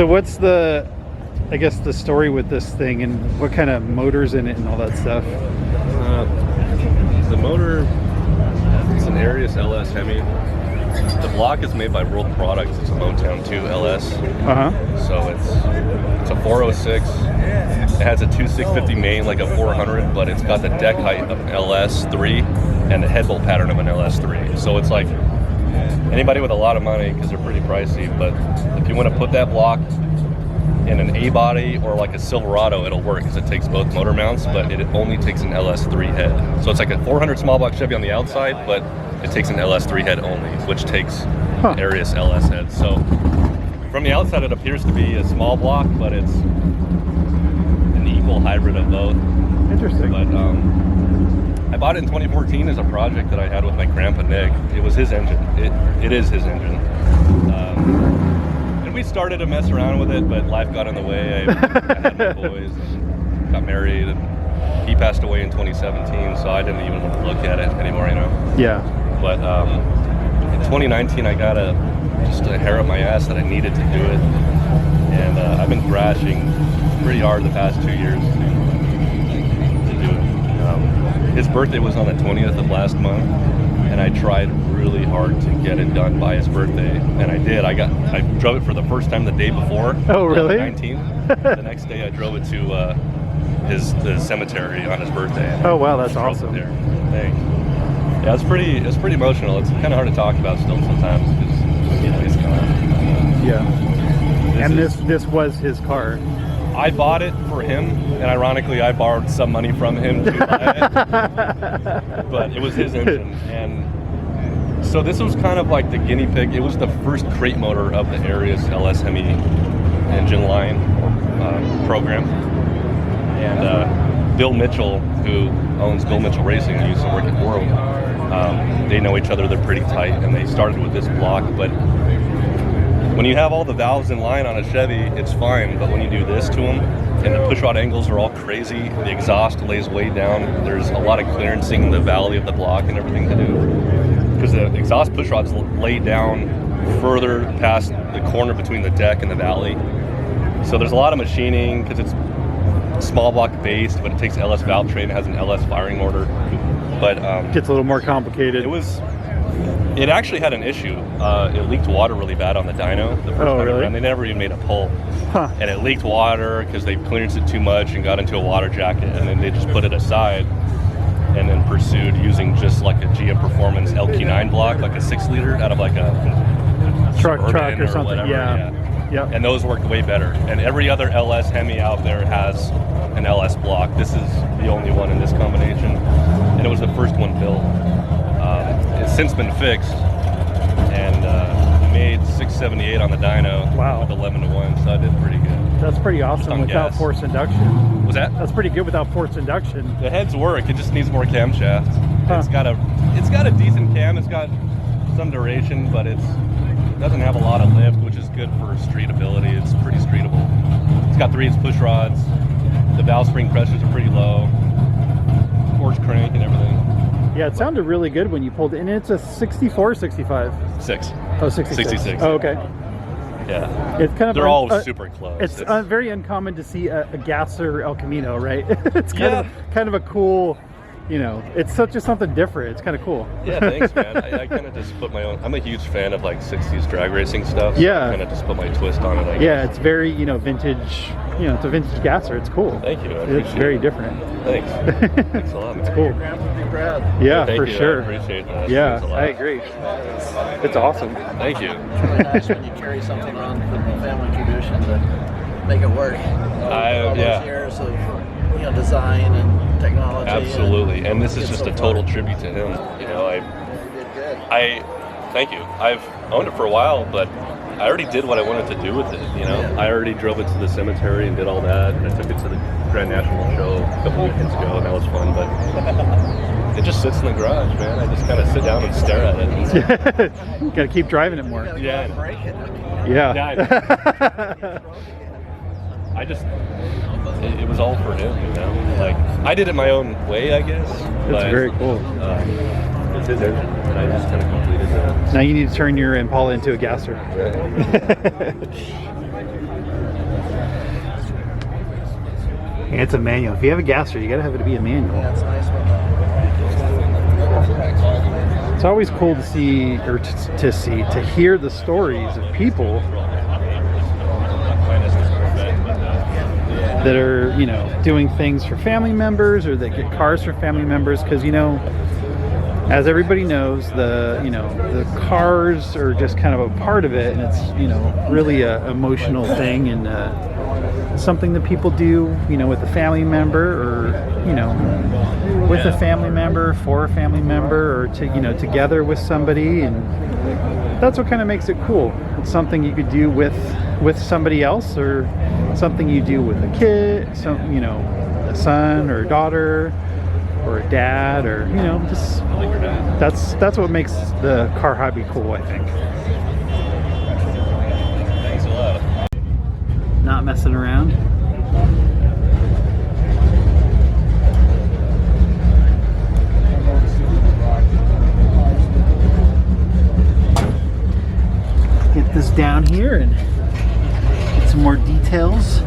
So what's the, I guess, the story with this thing, and what kind of motors in it and all that stuff? The motor, it's an Arias LS Hemi. The block is made by World Products. It's a Motown 2 LS. So it's a 406. It has a 2650 main, like a 400, but it's got the deck height of an LS3 and the head bolt pattern of an LS3. So it's like anybody with a lot of money, because they're pretty pricey, but if you want to put that block in an A body or like a Silverado, it'll work because it takes both motor mounts, but it only takes an LS3 head. So it's like a 400 small block Chevy on the outside, but it takes an LS3 head only, which takes Arias LS head. So from the outside, it appears to be a small block, but it's an equal hybrid of both. Interesting. But I bought it in 2014 as a project that I had with my grandpa Nick. It was his engine. It is his engine. And we started to mess around with it, but life got in the way. I had my boys and got married, and he passed away in 2017, so I didn't even look at it anymore, you know? Yeah. But in 2019, I got just a hair up my ass that I needed to do it. And I've been thrashing pretty hard the past 2 years to do it. His birthday was on the 20th of last month, and I tried really hard to get it done by his birthday, and I did. I drove it for the first time the day before. Oh, really? On the 19th. The next day, I drove it to the cemetery on his birthday. Oh wow, that's awesome. There. Thanks. Yeah, it's pretty emotional. It's kind of hard to talk about still sometimes because, you know, he's gone. Yeah. This was his car. I bought it for him, and ironically, I borrowed some money from him to buy it. But it was his engine, and so this was kind of like the guinea pig. It was the first crate motor of the Arias LS Hemi engine line program. And Bill Mitchell, who owns Bill Mitchell Racing, who used to work at World, they know each other. They're pretty tight, and they started with this block. But when you have all the valves in line on a Chevy, it's fine. But when you do this to them, and the pushrod angles are all crazy, the exhaust lays way down. There's a lot of clearancing in the valley of the block and everything to do, because the exhaust pushrods lay down further past the corner between the deck and the valley. So there's a lot of machining because it's small block based, but it takes LS valve train. It has an LS firing motor, but gets a little more complicated. It actually had an issue. It leaked water really bad on the dyno the first time around. They never even made a pull, and it leaked water because they clearanced it too much and got into a water jacket, and then they just put it aside and then pursued using just like a GM Performance LQ9 block, like a 6-liter out of like a truck or something. Whatever. Yeah. Yep. And those worked way better. And every other LS Hemi out there has an LS block. This is the only one in this combination, and it was the first one built. It's since been fixed, and made 678 on the dyno. Wow. With 11-to-1, so I did pretty good. That's pretty awesome without forced induction. Was that? That's pretty good without forced induction. The heads work. It just needs more camshaft. It's got a decent cam. It's got some duration, but it doesn't have a lot of lift, which is good for streetability. It's pretty streetable. It's got 3/8 push rods. The valve spring pressures are pretty low. Force crank and everything. Yeah, it sounded really good when you pulled it. And it's a 64 or 65? 6. Oh, 66. 66. Oh, okay. Yeah. It's kind of They're all super close. It's very uncommon to see a Gasser El Camino, right? It's kind of a cool, you know, it's such a something different. It's kind of cool. Yeah, thanks, man. I kind of just put my own. I'm a huge fan of like 60s drag racing stuff. So yeah. I kind of just put my twist on it. I guess. Yeah, it's very, you know, vintage. You know, it's a vintage Gasser. It's cool. Thank you. It's very different. Thanks. Thanks a lot. It's cool. Yeah, for sure. I appreciate that. Yeah, I agree. It's awesome. Thank you. It's really nice when you carry something on from the family tradition to make it work. All those years of design and technology. Absolutely, and this is just a total tribute to him. You know, thank you. I've owned it for a while, but I already did what I wanted to do with it. You know, I already drove it to the cemetery and did all that, and I took it to the Grand National Show a couple weekends ago, and that was fun. But it just sits in the garage, man. I just kind of sit down and stare at it. Got to keep driving it more. Yeah. Yeah. It was all for him, you know. Like I did it my own way, I guess. That's very cool. It's his engine, and I just kind of completed that. Now you need to turn your Impala into a Gasser. Right. And it's a manual. If you have a gasser, you gotta have it to be a manual. Yeah, it's a nice one. It's always cool to see, or to hear the stories of people that are, you know, doing things for family members, or that get cars for family members, because, you know, as everybody knows, the cars are just kind of a part of it, and it's, you know, really a emotional thing, and something that people do, you know, with a family member, or, you know, with a family member, for a family member, or to, you know, together with somebody. And that's what kind of makes it cool. It's something you could do with somebody else, or something you do with a kid, some, you know, a son or a daughter, or a dad, or, you know, just that's what makes the car hobby cool, I think. Thanks a lot. Not messing around. Get this down here and get some more details.